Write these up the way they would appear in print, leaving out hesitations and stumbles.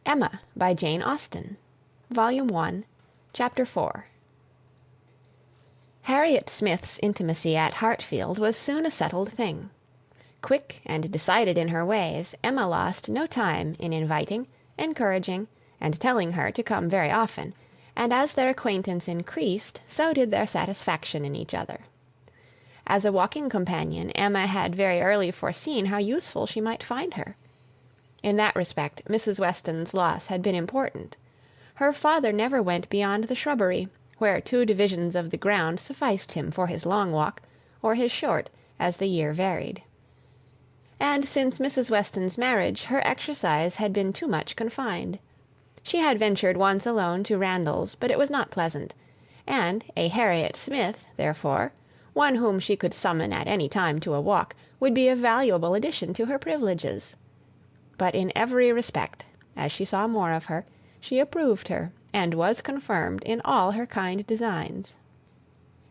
Emma by Jane Austen, Volume 1, Chapter 4. Harriet Smith's intimacy at Hartfield was soon a settled thing. Quick and decided in her ways, Emma lost no time in inviting, encouraging, and telling her to come very often, and as their acquaintance increased, so did their satisfaction in each other. As a walking companion, Emma had very early foreseen how useful she might find her. In that respect, Mrs. Weston's loss had been important. Her father never went beyond the shrubbery, where 2 divisions of the ground sufficed him for his long walk, or his short, as the year varied. And since Mrs. Weston's marriage, her exercise had been too much confined. She had ventured once alone to Randalls, but it was not pleasant, and a Harriet Smith, therefore, one whom she could summon at any time to a walk, would be a valuable addition to her privileges. But in every respect, as she saw more of her, she approved her, and was confirmed in all her kind designs.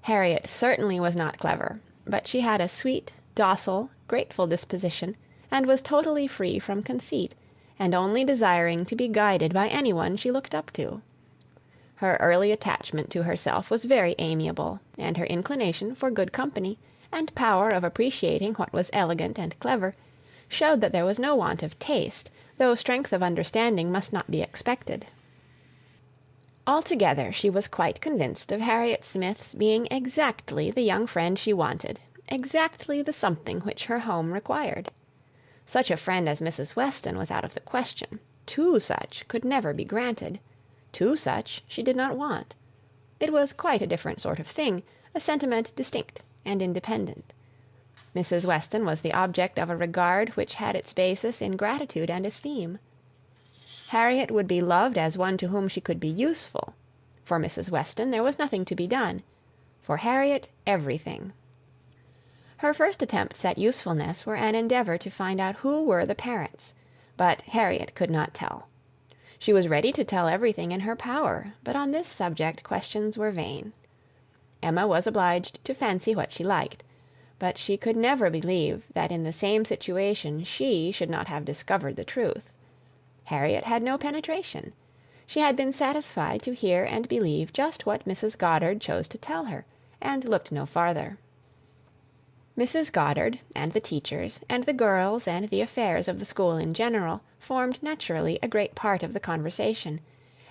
Harriet certainly was not clever, but she had a sweet, docile, grateful disposition, and was totally free from conceit, and only desiring to be guided by anyone she looked up to. Her early attachment to herself was very amiable, and her inclination for good company, and power of appreciating what was elegant and clever, showed that there was no want of taste, though strength of understanding must not be expected. Altogether she was quite convinced of Harriet Smith's being exactly the young friend she wanted, exactly the something which her home required. Such a friend as Mrs. Weston was out of the question. 2 such could never be granted. 2 such she did not want. It was quite a different sort of thing, a sentiment distinct and independent. Mrs. Weston was the object of a regard which had its basis in gratitude and esteem. Harriet would be loved as one to whom she could be useful. For Mrs. Weston there was nothing to be done. For Harriet, everything. Her first attempts at usefulness were an endeavour to find out who were the parents, but Harriet could not tell. She was ready to tell everything in her power, but on this subject questions were vain. Emma was obliged to fancy what she liked, but she could never believe that in the same situation she should not have discovered the truth. Harriet had no penetration. She had been satisfied to hear and believe just what Mrs. Goddard chose to tell her, and looked no farther. Mrs. Goddard, and the teachers, and the girls, and the affairs of the school in general, formed naturally a great part of the conversation,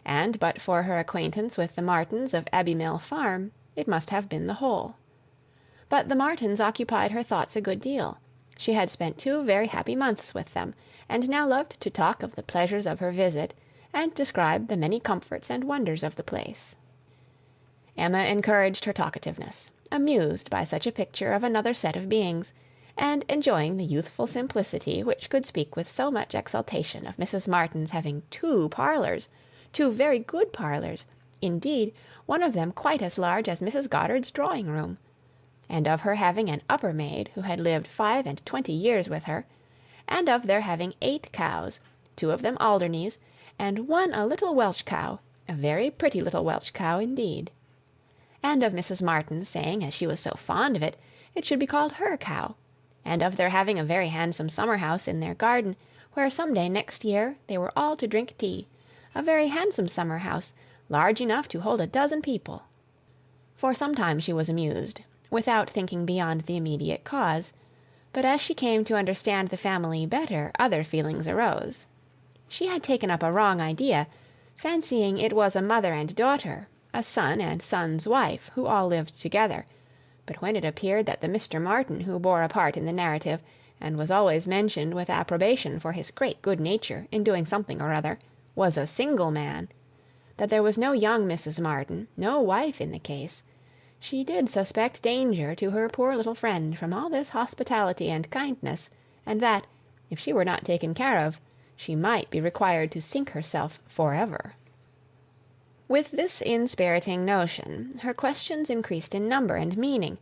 and but for her acquaintance with the Martins of Abbey Mill Farm, it must have been the whole. But the Martins occupied her thoughts a good deal. She had spent 2 very happy months with them, and now loved to talk of the pleasures of her visit, and describe the many comforts and wonders of the place. Emma encouraged her talkativeness, amused by such a picture of another set of beings, and enjoying the youthful simplicity which could speak with so much exultation of Mrs. Martin's having 2 parlours, 2 very good parlours, indeed, one of them quite as large as Mrs. Goddard's drawing-room, and of her having an upper maid who had lived 25 years with her, and of their having 8 cows, 2 of them Alderneys, and 1 a little Welsh cow, a very pretty little Welsh cow indeed. And of Mrs. Martin saying, as she was so fond of it, it should be called her cow, and of their having a very handsome summer-house in their garden, where some day next year they were all to drink tea, a very handsome summer-house, large enough to hold 12 people. For some time she was amused, without thinking beyond the immediate cause, but as she came to understand the family better, other feelings arose. She had taken up a wrong idea, fancying it was a mother and daughter, a son and son's wife, who all lived together, but when it appeared that the Mr. Martin who bore a part in the narrative, and was always mentioned with approbation for his great good nature in doing something or other, was a single man, that there was no young Mrs. Martin, no wife in the case, she did suspect danger to her poor little friend from all this hospitality and kindness, and that, if she were not taken care of, she might be required to sink herself forever. With this inspiriting notion, her questions increased in number and meaning,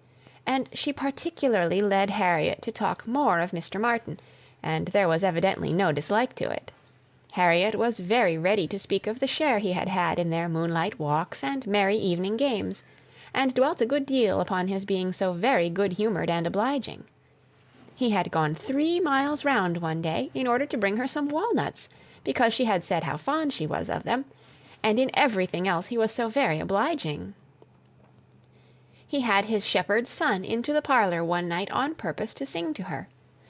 and she particularly led Harriet to talk more of Mr. Martin, and there was evidently no dislike to it. Harriet was very ready to speak of the share he had had in their moonlight walks and merry evening games, and dwelt a good deal upon his being so very good-humoured and obliging. He had gone 3 miles round one day in order to bring her some walnuts, because she had said how fond she was of them, and in everything else he was so very obliging. He had his shepherd's son into the parlour one night on purpose to sing to her.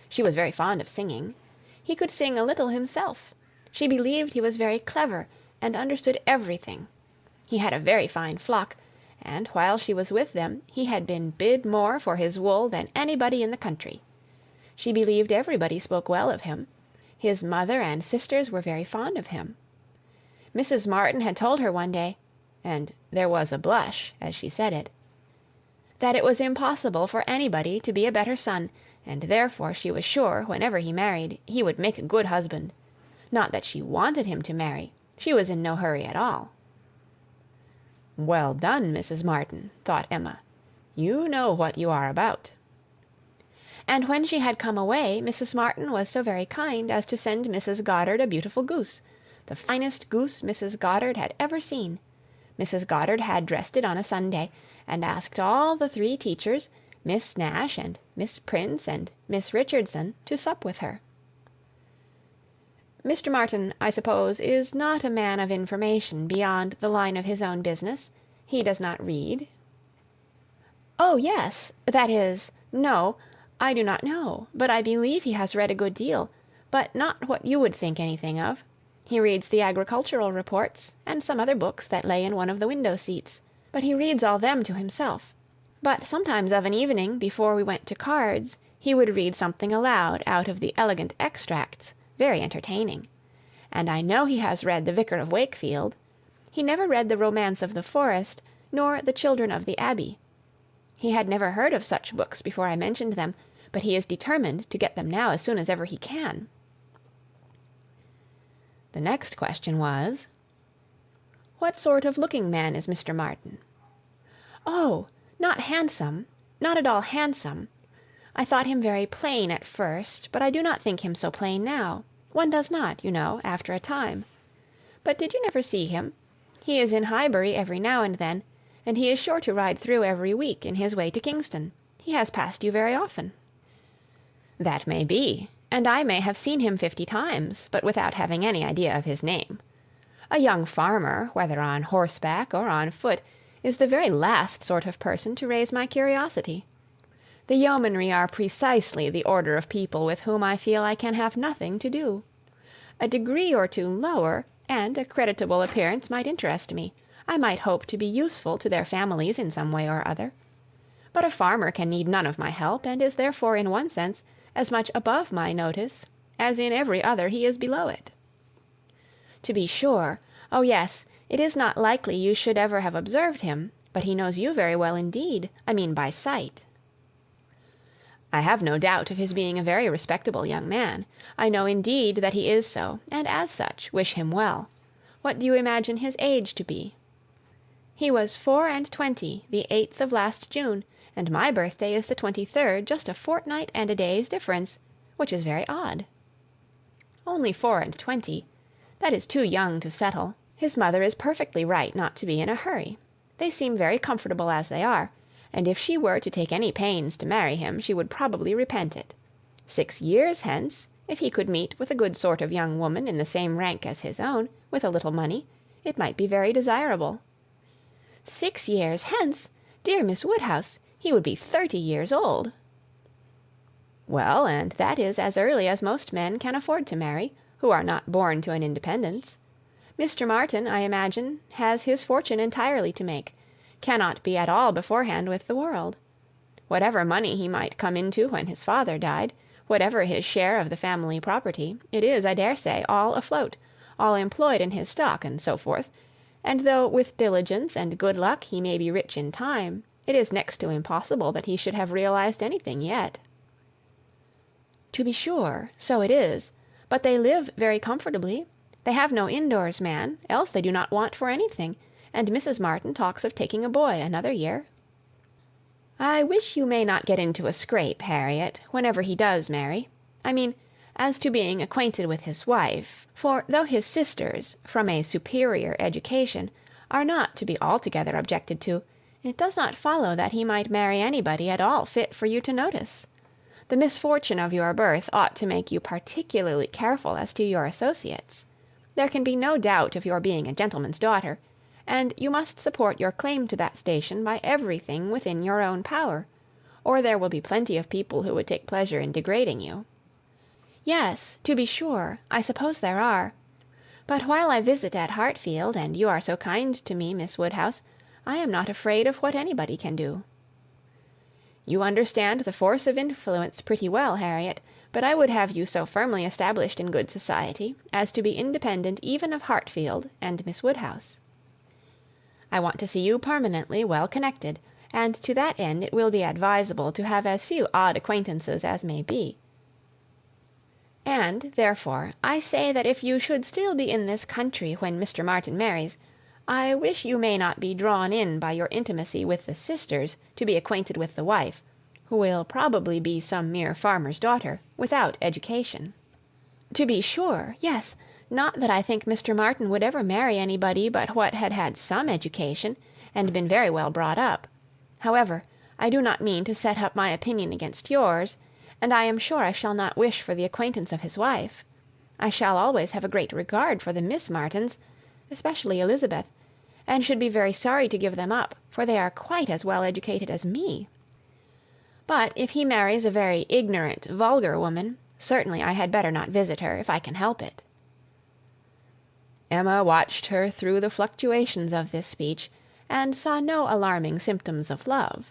She was very fond of singing. He could sing a little himself. She believed he was very clever, and understood everything. He had a very fine flock, and while she was with them he had been bid more for his wool than anybody in the country. She believed everybody spoke well of him. His mother and sisters were very fond of him. Mrs. Martin had told her one day, and there was a blush as she said it, that it was impossible for anybody to be a better son, and therefore she was sure, whenever he married, he would make a good husband. Not that she wanted him to marry. She was in no hurry at all. "Well done, Mrs. Martin," thought Emma. "You know what you are about." And when she had come away, Mrs. Martin was so very kind as to send Mrs. Goddard a beautiful goose, the finest goose Mrs. Goddard had ever seen. Mrs. Goddard had dressed it on a Sunday, and asked all the 3 teachers, Miss Nash and Miss Prince and Miss Richardson, to sup with her. Mr. Martin, I suppose, is not a man of information beyond the line of his own business. He does not read? "Oh, yes, that is, no, I do not know, but I believe he has read a good deal, but not what you would think anything of. He reads the agricultural reports, and some other books that lay in one of the window-seats, but he reads all them to himself. But sometimes of an evening, before we went to cards, he would read something aloud out of the Elegant Extracts, very entertaining. And I know he has read The Vicar of Wakefield. He never read The Romance of the Forest, nor The Children of the Abbey. He had never heard of such books before I mentioned them, but he is determined to get them now as soon as ever he can." The next question was, "What sort of looking man is Mr. Martin?" "Oh, not handsome, not at all handsome. I thought him very plain at first, but I do not think him so plain now. One does not, you know, after a time. But did you never see him? He is in Highbury every now and then, and he is sure to ride through every week in his way to Kingston. He has passed you very often." "That may be, and I may have seen him 50 times, but without having any idea of his name. A young farmer, whether on horseback or on foot, is the very last sort of person to raise my curiosity. The yeomanry are precisely the order of people with whom I feel I can have nothing to do. A degree or 2 lower, and a creditable appearance might interest me. I might hope to be useful to their families in some way or other. But a farmer can need none of my help, and is therefore, in one sense, as much above my notice as in every other he is below it. To be sure, oh yes, it is not likely you should ever have observed him, but he knows you very well indeed, I mean by sight." "I have no doubt of his being a very respectable young man. I know indeed that he is so, and as such wish him well. What do you imagine his age to be?" "He was 24, the 8th of last June, and my birthday is the 23rd, just a fortnight and a day's difference, which is very odd." "Only 24. That is too young to settle. His mother is perfectly right not to be in a hurry. They seem very comfortable as they are, and if she were to take any pains to marry him, she would probably repent it. 6 years hence, if he could meet with a good sort of young woman in the same rank as his own, with a little money, it might be very desirable." "6 years hence! Dear Miss Woodhouse, he would be 30 years old." "Well, and that is as early as most men can afford to marry, who are not born to an independence. Mr. Martin, I imagine, has his fortune entirely to make, cannot be at all beforehand with the world. Whatever money he might come into when his father died, whatever his share of the family property, it is, I dare say, all afloat, all employed in his stock, and so forth, and though with diligence and good luck he may be rich in time, it is next to impossible that he should have realized anything yet." "To be sure, so it is, but they live very comfortably. They have no indoors man, else they do not want for anything, and Mrs. Martin talks of taking a boy another year." "I wish you may not get into a scrape, Harriet, whenever he does marry. I mean, as to being acquainted with his wife, for though his sisters, from a superior education, are not to be altogether objected to, it does not follow that he might marry anybody at all fit for you to notice. The misfortune of your birth ought to make you particularly careful as to your associates. There can be no doubt of your being a gentleman's daughter, and you must support your claim to that station by everything within your own power, or there will be plenty of people who would take pleasure in degrading you." "Yes, to be sure, I suppose there are. But while I visit at Hartfield, and you are so kind to me, Miss Woodhouse, I am not afraid of what anybody can do." "You understand the force of influence pretty well, Harriet, but I would have you so firmly established in good society as to be independent even of Hartfield and Miss Woodhouse. I want to see you permanently well connected, and to that end it will be advisable to have as few odd acquaintances as may be. And, therefore, I say that if you should still be in this country when Mr. Martin marries, I wish you may not be drawn in by your intimacy with the sisters to be acquainted with the wife, who will probably be some mere farmer's daughter, without education." "To be sure, yes. Not that I think Mr. Martin would ever marry anybody but what had had some education, and been very well brought up. However, I do not mean to set up my opinion against yours, and I am sure I shall not wish for the acquaintance of his wife. I shall always have a great regard for the Miss Martins, especially Elizabeth, and should be very sorry to give them up, for they are quite as well educated as me. But if he marries a very ignorant, vulgar woman, certainly I had better not visit her, if I can help it." Emma watched her through the fluctuations of this speech, and saw no alarming symptoms of love.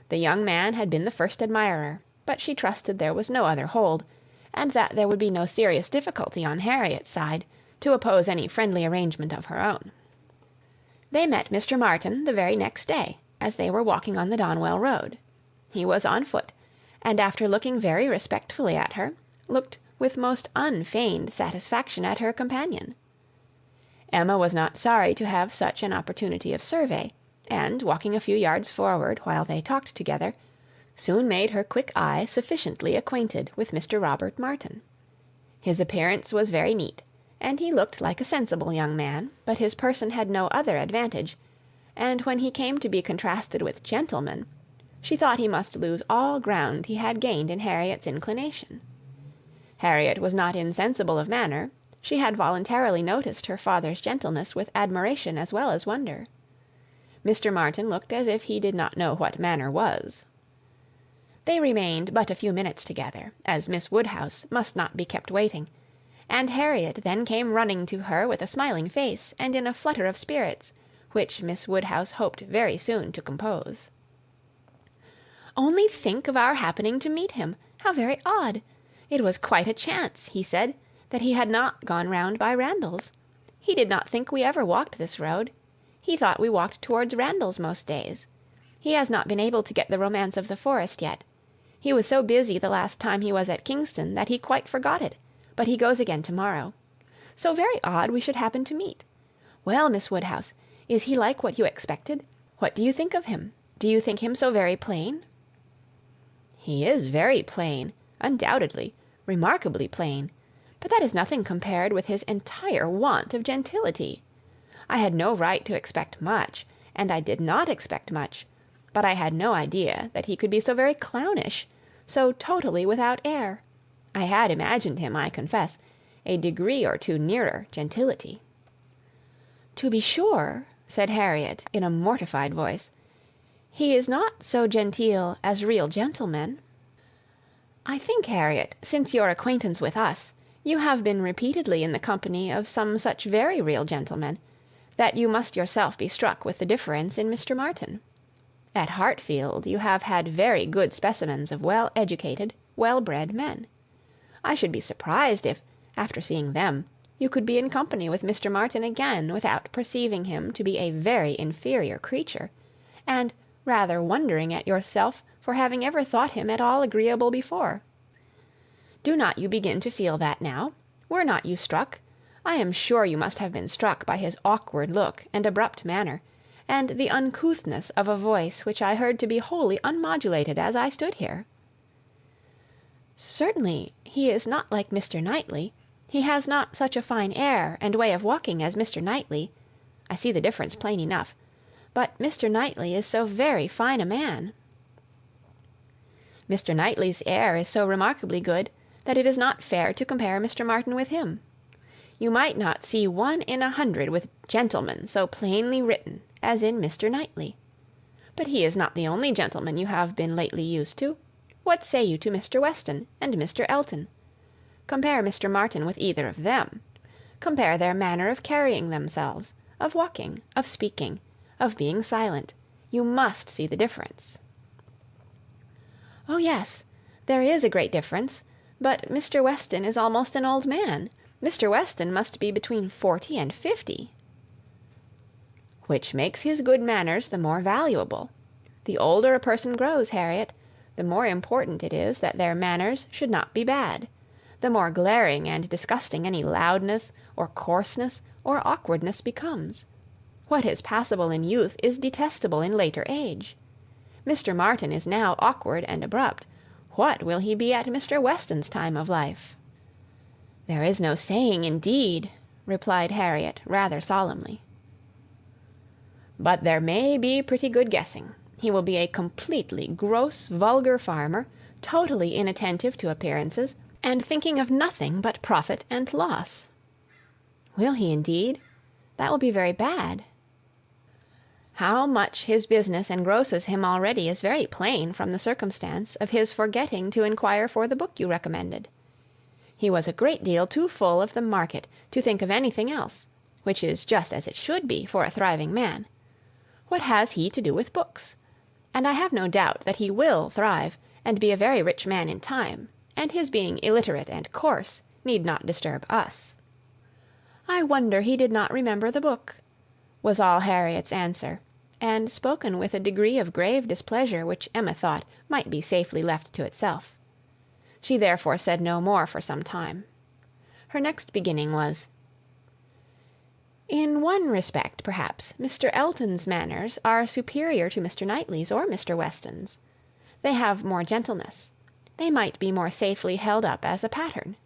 The young man had been the first admirer, but she trusted there was no other hold, and that there would be no serious difficulty on Harriet's side to oppose any friendly arrangement of her own. They met Mr. Martin the very next day, as they were walking on the Donwell road. He was on foot, and after looking very respectfully at her, looked with most unfeigned satisfaction at her companion. Emma was not sorry to have such an opportunity of survey, and, walking a few yards forward while they talked together, soon made her quick eye sufficiently acquainted with Mr. Robert Martin. His appearance was very neat, and he looked like a sensible young man, but his person had no other advantage, and when he came to be contrasted with gentlemen, she thought he must lose all ground he had gained in Harriet's inclination. Harriet was not insensible of manner. She had voluntarily noticed her father's gentleness with admiration as well as wonder. Mr. Martin looked as if he did not know what manner was. They remained but a few minutes together, as Miss Woodhouse must not be kept waiting, and Harriet then came running to her with a smiling face and in a flutter of spirits, which Miss Woodhouse hoped very soon to compose. "Only think of our happening to meet him! How very odd! It was quite a chance, he said, that he had not gone round by Randalls. He did not think we ever walked this road. He thought we walked towards Randalls most days. He has not been able to get the Romance of the Forest yet. He was so busy the last time he was at Kingston that he quite forgot it, but he goes again to-morrow. So very odd we should happen to meet. Well, Miss Woodhouse, is he like what you expected? What do you think of him? Do you think him so very plain?" "He is very plain, undoubtedly, remarkably plain. But that is nothing compared with his entire want of gentility. I had no right to expect much, and I did not expect much, but I had no idea that he could be so very clownish, so totally without air. I had imagined him, I confess, a degree or two nearer gentility." "To be sure," said Harriet in a mortified voice, "he is not so genteel as real gentlemen." "I think, Harriet, since your acquaintance with us, you have been repeatedly in the company of some such very real gentlemen, that you must yourself be struck with the difference in Mr. Martin. At Hartfield you have had very good specimens of well-educated, well-bred men. I should be surprised if, after seeing them, you could be in company with Mr. Martin again without perceiving him to be a very inferior creature, and rather wondering at yourself for having ever thought him at all agreeable before. Do not you begin to feel that now? Were not you struck? I am sure you must have been struck by his awkward look and abrupt manner, and the uncouthness of a voice which I heard to be wholly unmodulated as I stood here." "Certainly he is not like Mr. Knightley. He has not such a fine air and way of walking as Mr. Knightley. I see the difference plain enough. But Mr. Knightley is so very fine a man." "Mr. Knightley's air is so remarkably good that it is not fair to compare Mr. Martin with him. You might not see 1 in 100 with gentleman so plainly written as in Mr. Knightley. But he is not the only gentleman you have been lately used to. What say you to Mr. Weston and Mr. Elton? Compare Mr. Martin with either of them. Compare their manner of carrying themselves, of walking, of speaking, of being silent. You must see the difference." "Oh yes, there is a great difference. But Mr. Weston is almost an old man. Mr. Weston must be between 40 and 50. "Which makes his good manners the more valuable. The older a person grows, Harriet, the more important it is that their manners should not be bad. The more glaring and disgusting any loudness, or coarseness, or awkwardness becomes. What is passable in youth is detestable in later age. Mr. Martin is now awkward and abrupt. What will he be at Mr. Weston's time of life?" "There is no saying, indeed," replied Harriet, rather solemnly. "But there may be pretty good guessing. He will be a completely gross, vulgar farmer, totally inattentive to appearances, and thinking of nothing but profit and loss." "Will he, indeed? That will be very bad." "How much his business engrosses him already is very plain from the circumstance of his forgetting to inquire for the book you recommended. He was a great deal too full of the market to think of anything else, which is just as it should be for a thriving man. What has he to do with books? And I have no doubt that he will thrive and be a very rich man in time, and his being illiterate and coarse need not disturb us." "I wonder he did not remember the book," was all Harriet's answer, and spoken with a degree of grave displeasure which Emma thought might be safely left to itself. She therefore said no more for some time. Her next beginning was, "In one respect, perhaps, Mr. Elton's manners are superior to Mr. Knightley's or Mr. Weston's. They have more gentleness. They might be more safely held up as a pattern.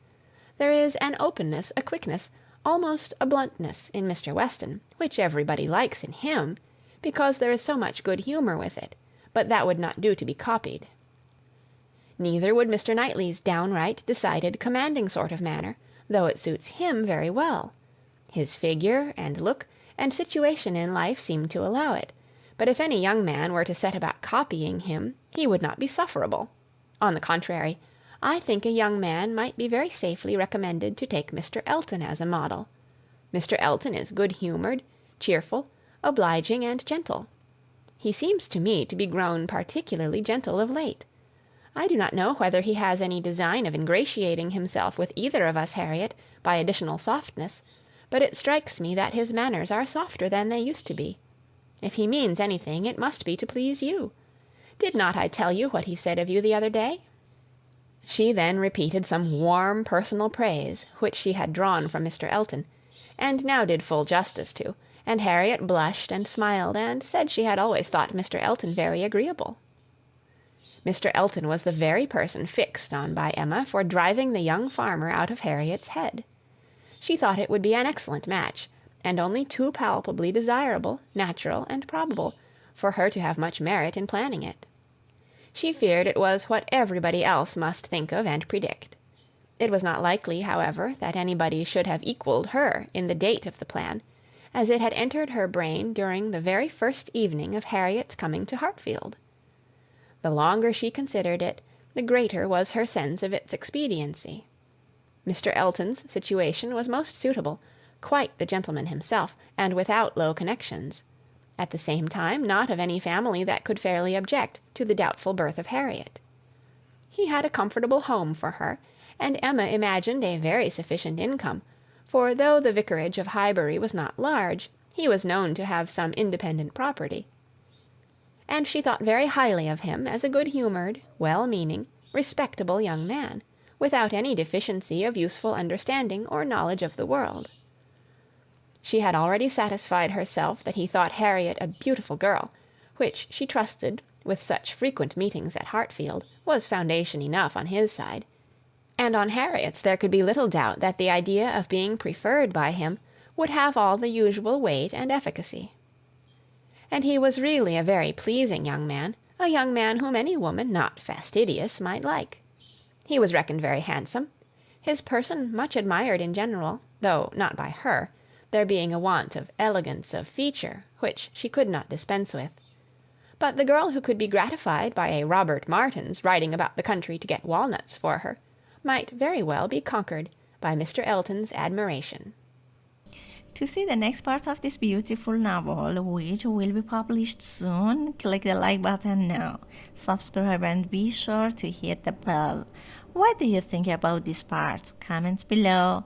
There is an openness, a quickness, almost a bluntness in Mr. Weston, which everybody likes in him, because there is so much good humour with it, but that would not do to be copied. Neither would Mr. Knightley's downright, decided, commanding sort of manner, though it suits him very well. His figure, and look, and situation in life seem to allow it, but if any young man were to set about copying him, he would not be sufferable. On the contrary, I think a young man might be very safely recommended to take Mr. Elton as a model. Mr. Elton is good-humoured, cheerful, obliging, and gentle. He seems to me to be grown particularly gentle of late. I do not know whether he has any design of ingratiating himself with either of us, Harriet, by additional softness, but it strikes me that his manners are softer than they used to be. If he means anything, it must be to please you. Did not I tell you what he said of you the other day?" She then repeated some warm personal praise which she had drawn from Mr. Elton, and now did full justice to, and Harriet blushed and smiled, and said she had always thought Mr. Elton very agreeable. Mr. Elton was the very person fixed on by Emma for driving the young farmer out of Harriet's head. She thought it would be an excellent match, and only too palpably desirable, natural, and probable, for her to have much merit in planning it. She feared it was what everybody else must think of and predict. It was not likely, however, that anybody should have equalled her in the date of the plan, as it had entered her brain during the very first evening of Harriet's coming to Hartfield. The longer she considered it, the greater was her sense of its expediency. Mr. Elton's situation was most suitable, quite the gentleman himself, and without low connections. At the same time, not of any family that could fairly object to the doubtful birth of Harriet. He had a comfortable home for her, and Emma imagined a very sufficient income, for though the vicarage of Highbury was not large, he was known to have some independent property. And she thought very highly of him as a good-humoured, well-meaning, respectable young man, without any deficiency of useful understanding or knowledge of the world. She had already satisfied herself that he thought Harriet a beautiful girl, which she trusted, with such frequent meetings at Hartfield, was foundation enough on his side, and on Harriet's there could be little doubt that the idea of being preferred by him would have all the usual weight and efficacy. And he was really a very pleasing young man, a young man whom any woman not fastidious might like. He was reckoned very handsome, his person much admired in general, though not by her, there being a want of elegance of feature which she could not dispense with. But the girl who could be gratified by a Robert Martin's riding about the country to get walnuts for her might very well be conquered by Mr. Elton's admiration. To see the next part of this beautiful novel, which will be published soon, click the like button now. Subscribe and be sure to hit the bell. What do you think about this part? Comments below.